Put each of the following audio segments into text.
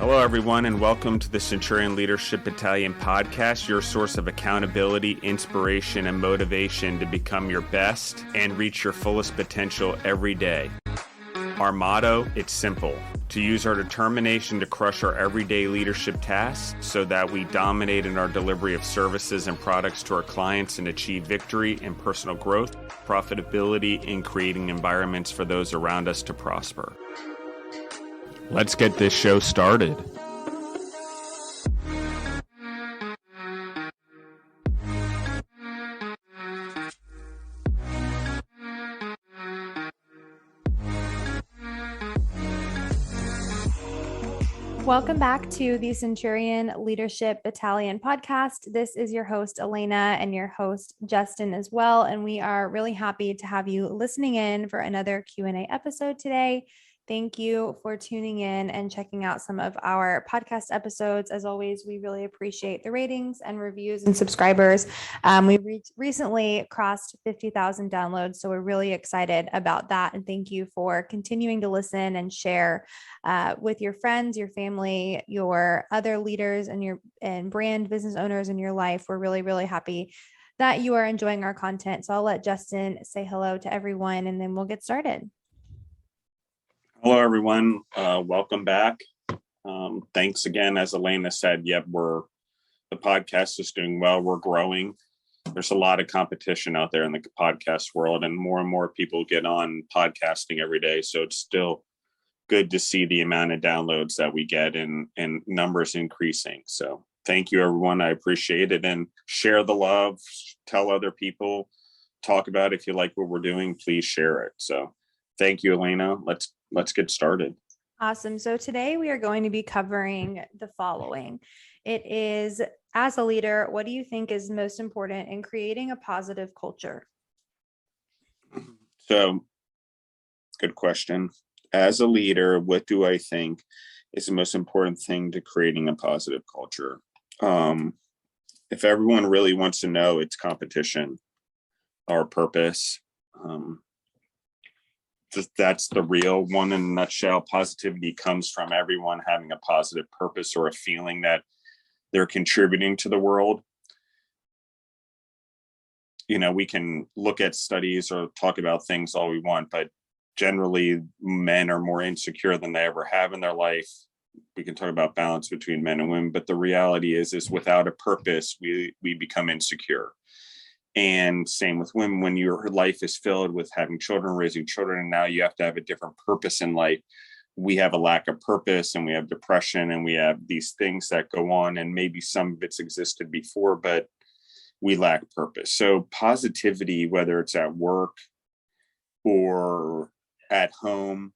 Hello, everyone, and welcome to the Centurion Leadership Battalion podcast, your source of accountability, inspiration, and motivation to become your best and reach your fullest potential every day. Our motto, it's simple: to use our determination to crush our everyday leadership tasks so that we dominate in our delivery of services and products to our clients and achieve victory in personal growth, profitability, and creating environments for those around us to prosper. Let's get this show started. Welcome back to the Centurion Leadership Battalion podcast. This is your host, Alaina, and your host, Justin, as well. And we are really happy to have you listening in for another Q&A episode today. Thank you for tuning in and checking out some of our podcast episodes. As always, we really appreciate the ratings and reviews and subscribers. We recently crossed 50,000 downloads, so we're really excited about that. And thank you for continuing to listen and share with your friends, your family, your other leaders, and brand business owners in your life. We're really, really happy that you are enjoying our content. So I'll let Justin say hello to everyone, and then we'll get started. Hello, everyone. Welcome back. Thanks again. As Alaina said, the podcast is doing well. We're growing. There's a lot of competition out there in the podcast world, and more people get on podcasting every day. So it's still good to see the amount of downloads that we get and numbers increasing. So thank you, everyone. I appreciate it. And share the love, tell other people, talk about it. If you like what we're doing, please share it. So thank you, Alaina. Let's get started. Awesome. So today we are going to be covering the following. It is, as a leader, what do you think is most important in creating a positive culture? So, good question. As a leader, what do I think is the most important thing to creating a positive culture? If everyone really wants to know, it's competition, our purpose. That's the real one in a nutshell. Positivity comes from everyone having a positive purpose or a feeling that they're contributing to the world. You know, we can look at studies or talk about things all we want, but generally men are more insecure than they ever have in their life. We can talk about balance between men and women, but the reality is without a purpose, we become insecure. And same with women. When your life is filled with having children, raising children, and now you have to have a different purpose in life, we have a lack of purpose, and we have depression, and we have these things that go on, and maybe some of it's existed before, but we lack purpose. So positivity, whether it's at work or at home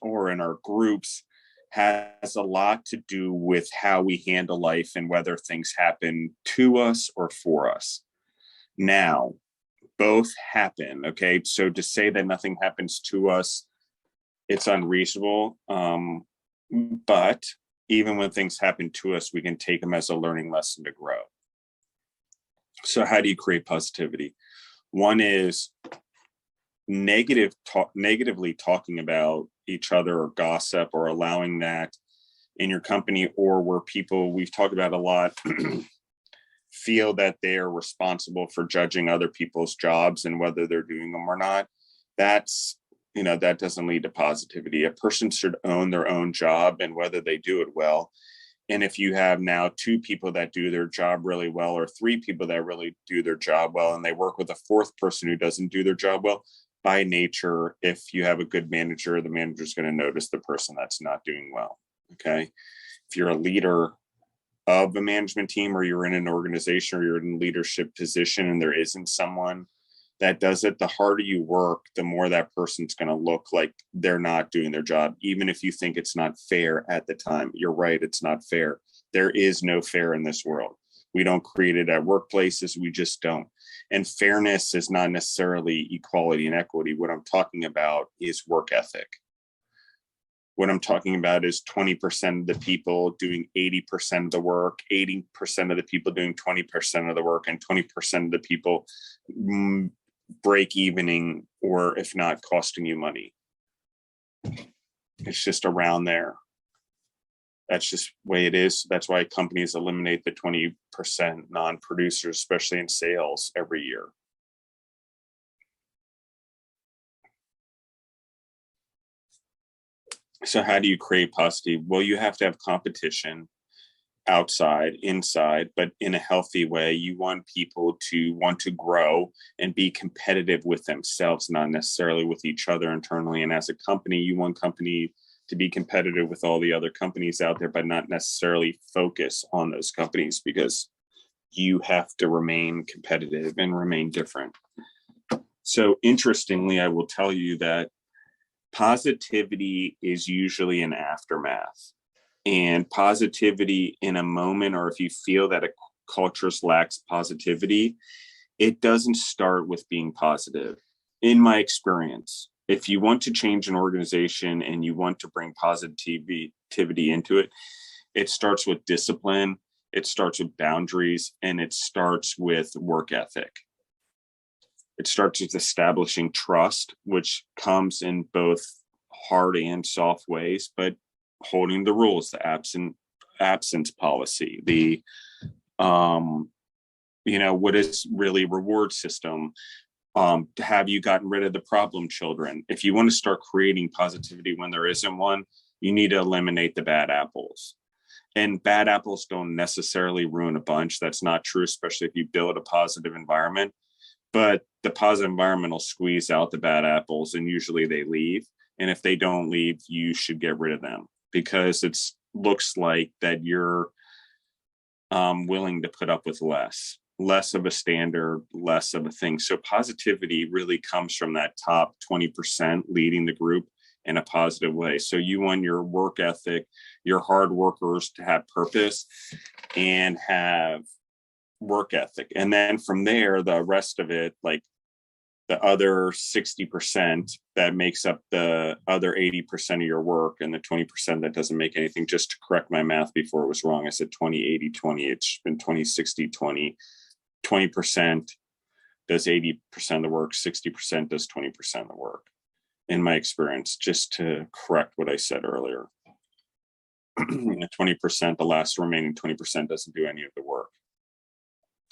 or in our groups, has a lot to do with how we handle life and whether things happen to us or for us. Now, both happen, okay? So to say that nothing happens to us, it's unreasonable. But even when things happen to us, we can take them as a learning lesson to grow. So how do you create positivity? One is negatively talking about each other or gossip or allowing that in your company, or where people, we've talked about a lot, feel that they are responsible for judging other people's jobs and whether they're doing them or not. That doesn't lead to positivity. A person should own their own job and whether they do it well. And if you have now 2 people that do their job really well, or 3 people that really do their job well, and they work with a 4th person who doesn't do their job well, by nature, if you have a good manager, the manager's going to notice the person that's not doing well. Okay. If you're a leader of a management team, or you're in an organization, or you're in a leadership position and there isn't someone that does it, the harder you work, the more that person's going to look like they're not doing their job, even if you think it's not fair at the time. You're right, it's not fair. There is no fair in this world. We don't create it at workplaces, we just don't. And fairness is not necessarily equality and equity. What I'm talking about is work ethic. What I'm talking about is 20% of the people doing 80% of the work, 80% of the people doing 20% of the work, and 20% of the people break evening, or if not costing you money. It's just around there. That's just the way it is. That's why companies eliminate the 20% non-producers, especially in sales, every year. So how do you create positivity? Well, you have to have competition outside, inside, but in a healthy way. You want people to want to grow and be competitive with themselves, not necessarily with each other internally. And as a company, you want company to be competitive with all the other companies out there, but not necessarily focus on those companies, because you have to remain competitive and remain different. So interestingly, I will tell you that positivity is usually an aftermath. And positivity in a moment, or if you feel that a culture lacks positivity, it doesn't start with being positive. In my experience, if you want to change an organization and you want to bring positivity into it, it starts with discipline, it starts with boundaries, and it starts with work ethic. It starts with establishing trust, which comes in both hard and soft ways, but holding the rules, the absence policy, the what is really reward system. Have you gotten rid of the problem children? If you want to start creating positivity when there isn't one, you need to eliminate the bad apples. And bad apples don't necessarily ruin a bunch. That's not true, especially if you build a positive environment. But the positive environment will squeeze out the bad apples, and usually they leave. And if they don't leave, you should get rid of them, because it looks like that you're willing to put up with less of a standard, less of a thing. So positivity really comes from that top 20% leading the group in a positive way. So you want your work ethic, your hard workers to have purpose and have work ethic. And then from there, the rest of it, like the other 60% that makes up the other 80% of your work, and the 20% that doesn't make anything. Just to correct my math before it was wrong, I said 20, 80, 20. It's been 20, 60, 20. 20% does 80% of the work, 60% does 20% of the work, in my experience, just to correct what I said earlier. 20%, the last remaining 20% doesn't do any of the work.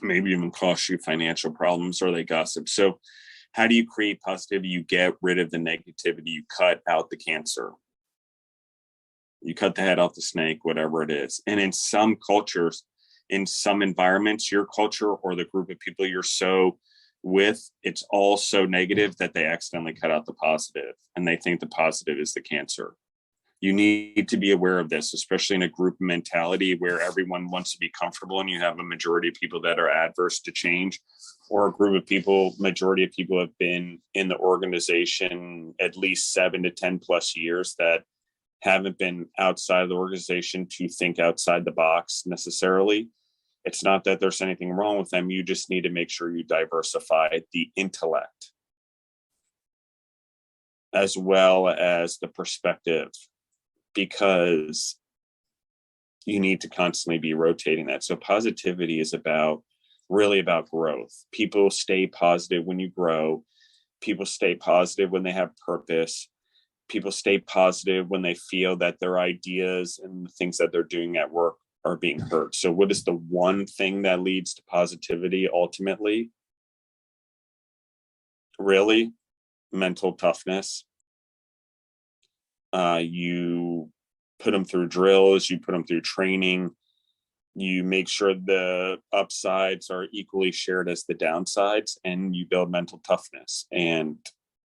Maybe even cost you financial problems, or they gossip. So how do you create positivity? You get rid of the negativity. You cut out the cancer. You cut the head off the snake, whatever it is. And in some cultures, in some environments, your culture or the group of people you're so with, it's all so negative that they accidentally cut out the positive, and they think the positive is the cancer. You need to be aware of this, especially in a group mentality where everyone wants to be comfortable and you have a majority of people that are adverse to change, or a group of people, majority of people have been in the organization at least 7 to 10 plus years that haven't been outside of the organization to think outside the box necessarily. It's not that there's anything wrong with them. You just need to make sure you diversify the intellect as well as the perspective, because you need to constantly be rotating that. So positivity is really about growth. People stay positive when you grow. People stay positive when they have purpose. People stay positive when they feel that their ideas and the things that they're doing at work are being heard. So what is the one thing that leads to positivity ultimately? Really? Mental toughness. You put them through drills, you put them through training, you make sure the upsides are equally shared as the downsides, and you build mental toughness. And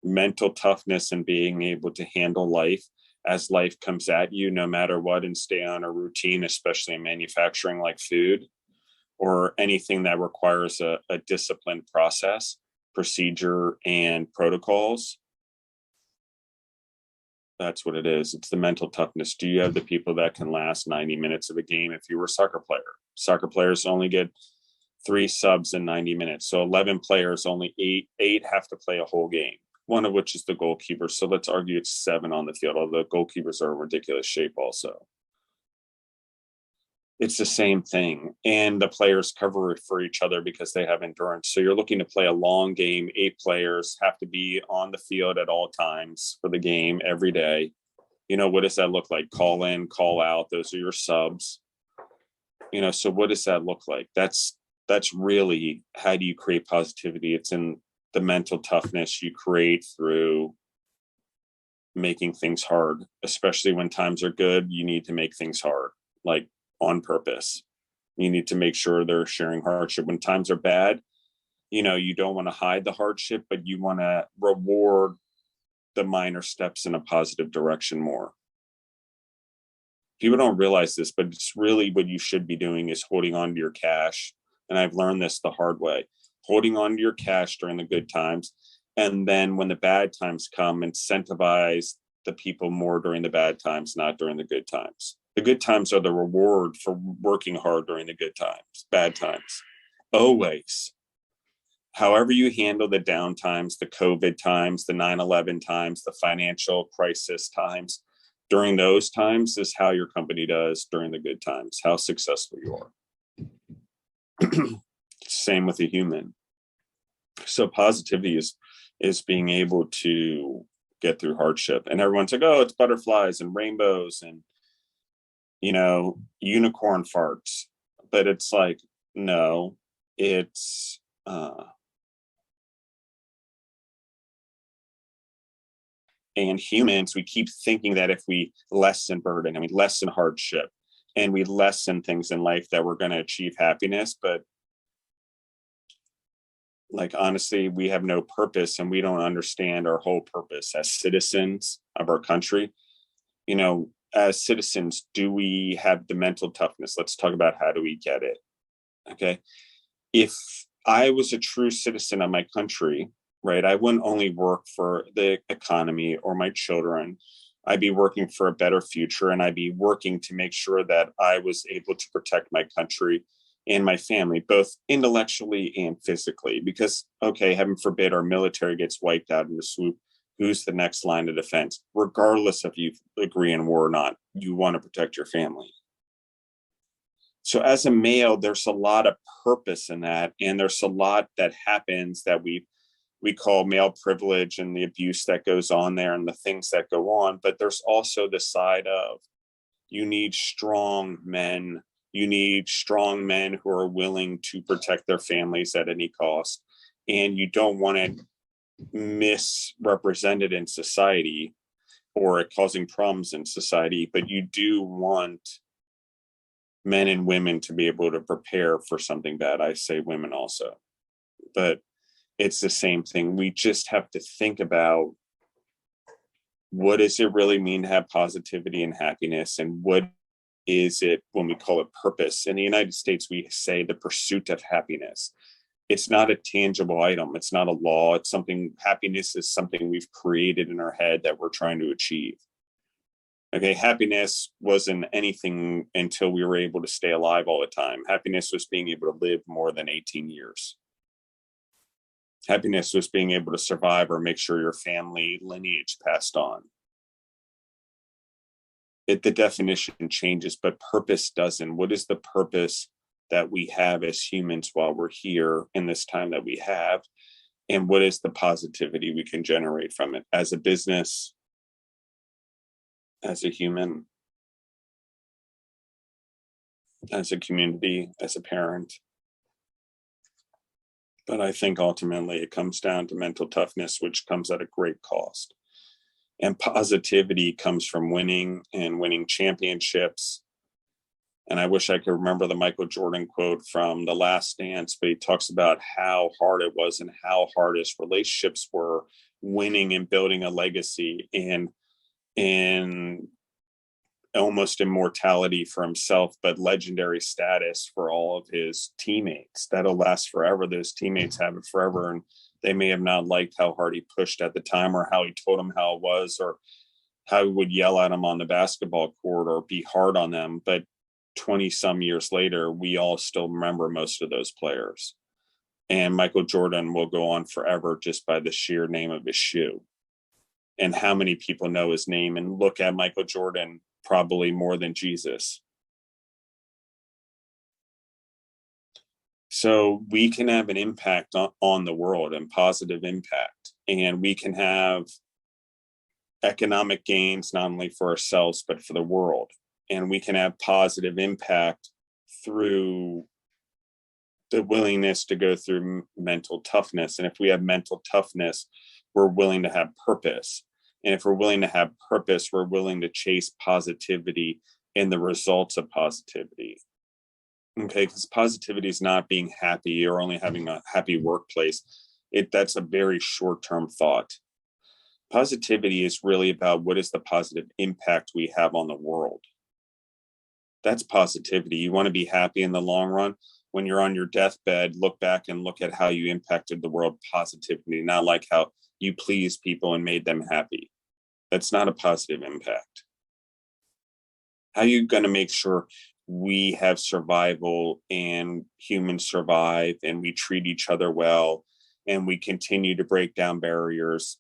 mental toughness and being able to handle life as life comes at you, no matter what, and stay on a routine, especially in manufacturing like food or anything that requires a disciplined process, procedure, and protocols. That's what it is. It's the mental toughness. Do you have the people that can last 90 minutes of a game? If you were a soccer player, soccer players only get 3 subs in 90 minutes. So 11 players, only eight have to play a whole game, one of which is the goalkeeper. So let's argue it's 7 on the field, although goalkeepers are in ridiculous shape also. It's the same thing. And the players cover for each other because they have endurance. So you're looking to play a long game. 8 players have to be on the field at all times for the game every day. What does that look like? Call in, call out. Those are your subs. So what does that look like? That's really, how do you create positivity? It's in the mental toughness you create through making things hard, especially when times are good. You need to make things hard, like on purpose. You need to make sure they're sharing hardship. When times are bad, you don't want to hide the hardship, but you want to reward the minor steps in a positive direction more. People don't realize this, but it's really what you should be doing is holding on to your cash. And I've learned this the hard way, holding on to your cash during the good times. And then when the bad times come, incentivize the people more during the bad times, not during the good times. The good times are the reward for working hard during the good times, bad times, always. However you handle the down times, the COVID times, the 9/11 times, the financial crisis times, during those times is how your company does during the good times, how successful you are. Same with a human. So positivity is being able to get through hardship. And everyone's like, oh, it's butterflies and rainbows and, unicorn farts. But it's like, no, it's, and humans, we keep thinking that if we lessen burden and we lessen hardship and we lessen things in life, that we're going to achieve happiness. But honestly, we have no purpose, and we don't understand our whole purpose as citizens of our country. As citizens, do we have the mental toughness? Let's talk about, how do we get it? Okay. If I was a true citizen of my country, right, I wouldn't only work for the economy or my children. I'd be working for a better future, and I'd be working to make sure that I was able to protect my country and my family, both intellectually and physically. Because, okay, heaven forbid our military gets wiped out in the swoop. Who's the next line of defense? Regardless if you agree in war or not, you want to protect your family. So as a male, there's a lot of purpose in that. And there's a lot that happens that we call male privilege and the abuse that goes on there and the things that go on. But there's also the side of, you need strong men. You need strong men who are willing to protect their families at any cost. And you don't want it misrepresented in society or it causing problems in society, but you do want men and women to be able to prepare for something bad. I say women also, but it's the same thing. We just have to think about, what does it really mean to have positivity and happiness? And what is it when we call it purpose? In the United States, we say the pursuit of happiness. It's not a tangible item. It's not a law. It's something, happiness is something we've created in our head that we're trying to achieve. Okay, happiness wasn't anything until we were able to stay alive all the time. Happiness was being able to live more than 18 years. Happiness was being able to survive or make sure your family lineage passed on. The definition changes, but purpose doesn't. What is the purpose that we have as humans while we're here in this time that we have? And what is the positivity we can generate from it as a business, as a human, as a community, as a parent? But I think ultimately it comes down to mental toughness, which comes at a great cost. And positivity comes from winning and winning championships. And I wish I could remember the Michael Jordan quote from The Last Dance, but he talks about how hard it was and how hard his relationships were, winning and building a legacy and almost immortality for himself, but legendary status for all of his teammates. That'll last forever. Those teammates have it forever. And they may have not liked how hard he pushed at the time, or how he told them how it was, or how he would yell at them on the basketball court or be hard on them. But 20 some years later, we all still remember most of those players. And Michael Jordan will go on forever just by the sheer name of his shoe. And how many people know his name and look at Michael Jordan probably more than Jesus. So we can have an impact on the world, and positive impact. And we can have economic gains, not only for ourselves, but for the world. And we can have positive impact through the willingness to go through mental toughness. And if we have mental toughness, we're willing to have purpose. And if we're willing to have purpose, we're willing to chase positivity and the results of positivity. Okay, because positivity is not being happy or only having a happy workplace. That's a very short-term thought. Positivity is really about what is the positive impact we have on the world. That's positivity. You want to be happy in the long run. When you're on your deathbed, look back and look at how you impacted the world positively, not like how you pleased people and made them happy. That's not a positive impact. How are you going to make sure we have survival and humans survive and we treat each other well and we continue to break down barriers,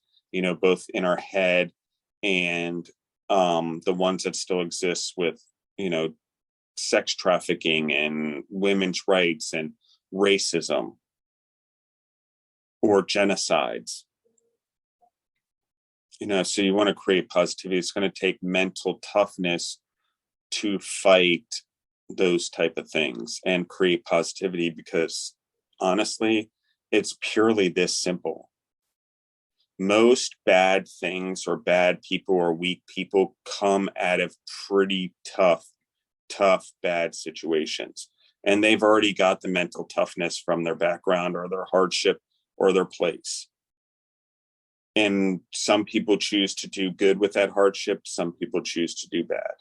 both in our head and the ones that still exist with, sex trafficking and women's rights and racism or genocides. So you want to create positivity. It's going to take mental toughness to fight those type of things and create positivity, because honestly, it's purely this simple. Most bad things or bad people or weak people come out of pretty tough, bad situations. And they've already got the mental toughness from their background or their hardship or their place. And some people choose to do good with that hardship. Some people choose to do bad.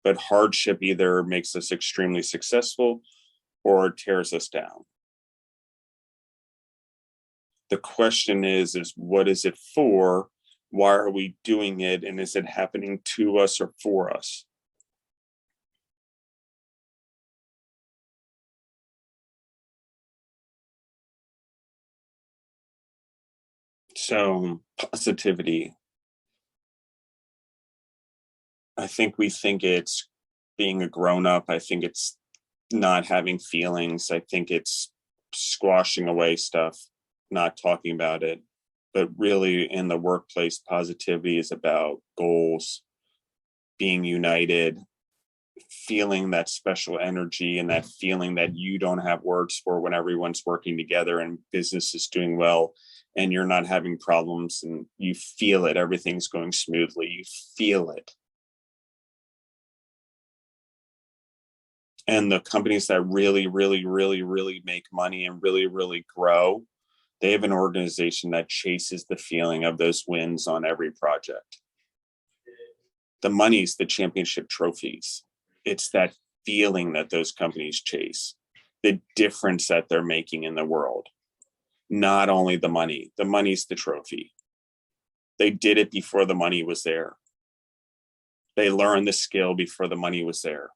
But hardship either makes us extremely successful or tears us down. The question is what is it for? Why are we doing it? And is it happening to us or for us? So positivity, I think we think it's being a grown-up. I think it's not having feelings. I think it's squashing away stuff, not talking about it. But really in the workplace, positivity is about goals, being united, feeling that special energy and that feeling that you don't have words for when everyone's working together and business is doing well and you're not having problems and you feel it, everything's going smoothly, you feel it. And the companies that really, really, really, really make money and really, really grow, they have an organization that chases the feeling of those wins on every project. The money's the championship trophies. It's that feeling that those companies chase, the difference that they're making in the world. Not only the money's the trophy. They did it before the money was there. They learned the skill before the money was there.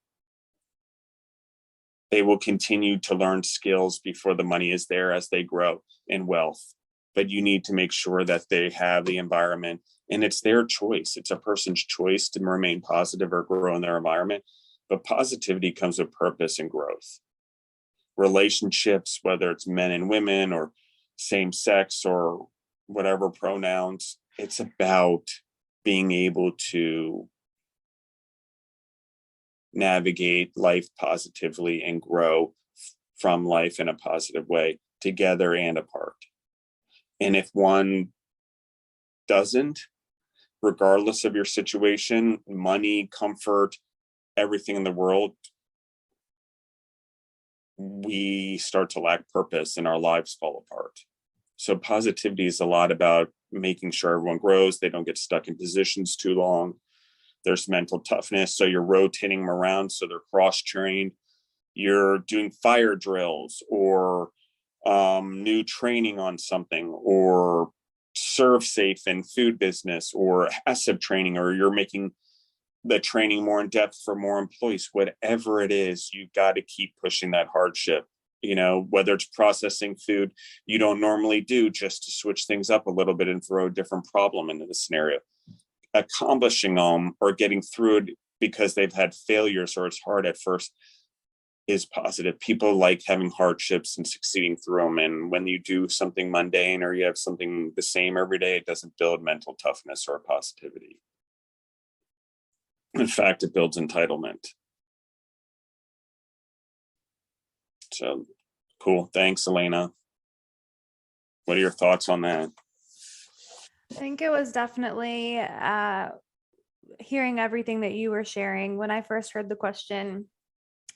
They will continue to learn skills before the money is there as they grow in wealth. But you need to make sure that they have the environment, and it's their choice. It's a person's choice to remain positive or grow in their environment. But positivity comes with purpose and growth. Relationships, whether it's men and women or same sex or whatever pronouns, it's about being able to navigate life positively and grow from life in a positive way, together and apart. And if one doesn't, regardless of your situation, money, comfort, everything in the world, we start to lack purpose and our lives fall apart. So positivity is a lot about making sure everyone grows. They don't get stuck in positions too long. There's mental toughness. So you're rotating them around so they're cross-trained. You're doing fire drills or new training on something, or serve safe in food business, or asset training, or you're making the training more in depth for more employees. Whatever it is, you've got to keep pushing that hardship. Whether it's processing food you don't normally do, just to switch things up a little bit and throw a different problem into the scenario, accomplishing them or getting through it because they've had failures or it's hard at first. is positive. People like having hardships and succeeding through them. And when you do something mundane or you have something the same every day, it doesn't build mental toughness or positivity. In fact, it builds entitlement. So cool. Thanks, Alaina. What are your thoughts on that? I think it was definitely hearing everything that you were sharing. When I first heard the question,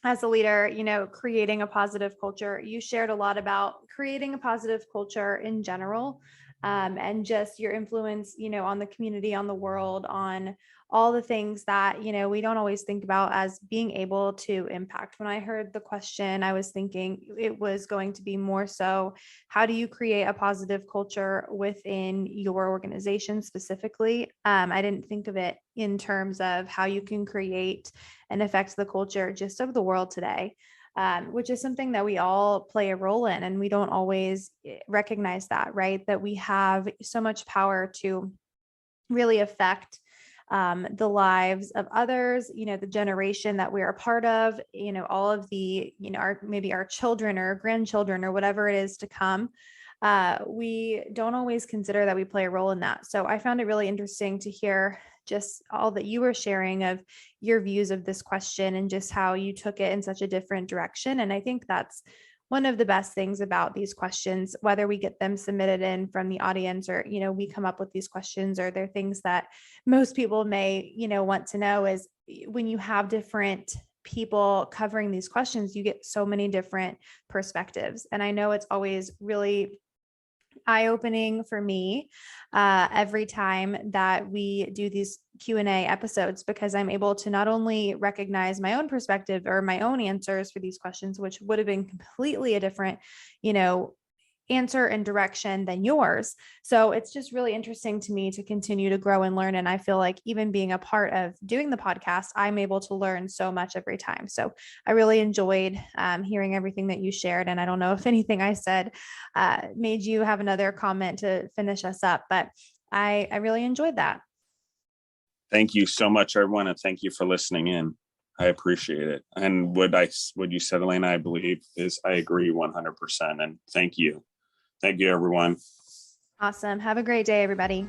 as a leader, creating a positive culture, you shared a lot about creating a positive culture in general, and just your influence, on the community, on the world, on all the things that, we don't always think about as being able to impact. When I heard the question, I was thinking it was going to be more so, how do you create a positive culture within your organization specifically? I didn't think of it in terms of how you can create and affect the culture just of the world today, which is something that we all play a role in. And we don't always recognize that, right? That we have so much power to really affect the lives of others, the generation that we're a part of, all of the, maybe our children or grandchildren or whatever it is to come. We don't always consider that we play a role in that. So I found it really interesting to hear just all that you were sharing of your views of this question and just how you took it in such a different direction. And I think that's one of the best things about these questions, whether we get them submitted in from the audience or, we come up with these questions, or they're things that most people may, want to know, is when you have different people covering these questions, you get so many different perspectives. And I know it's always really eye-opening for me every time that we do these Q&A episodes, because I'm able to not only recognize my own perspective or my own answers for these questions, which would have been completely a different, answer and direction than yours. So it's just really interesting to me to continue to grow and learn. And I feel like even being a part of doing the podcast, I'm able to learn so much every time. So I really enjoyed hearing everything that you shared. And I don't know if anything I said made you have another comment to finish us up, but I really enjoyed that. Thank you so much, everyone. And thank you for listening in. I appreciate it. And what you said, Alaina, I believe I agree 100%. And thank you. Thank you, everyone. Awesome. Have a great day, everybody.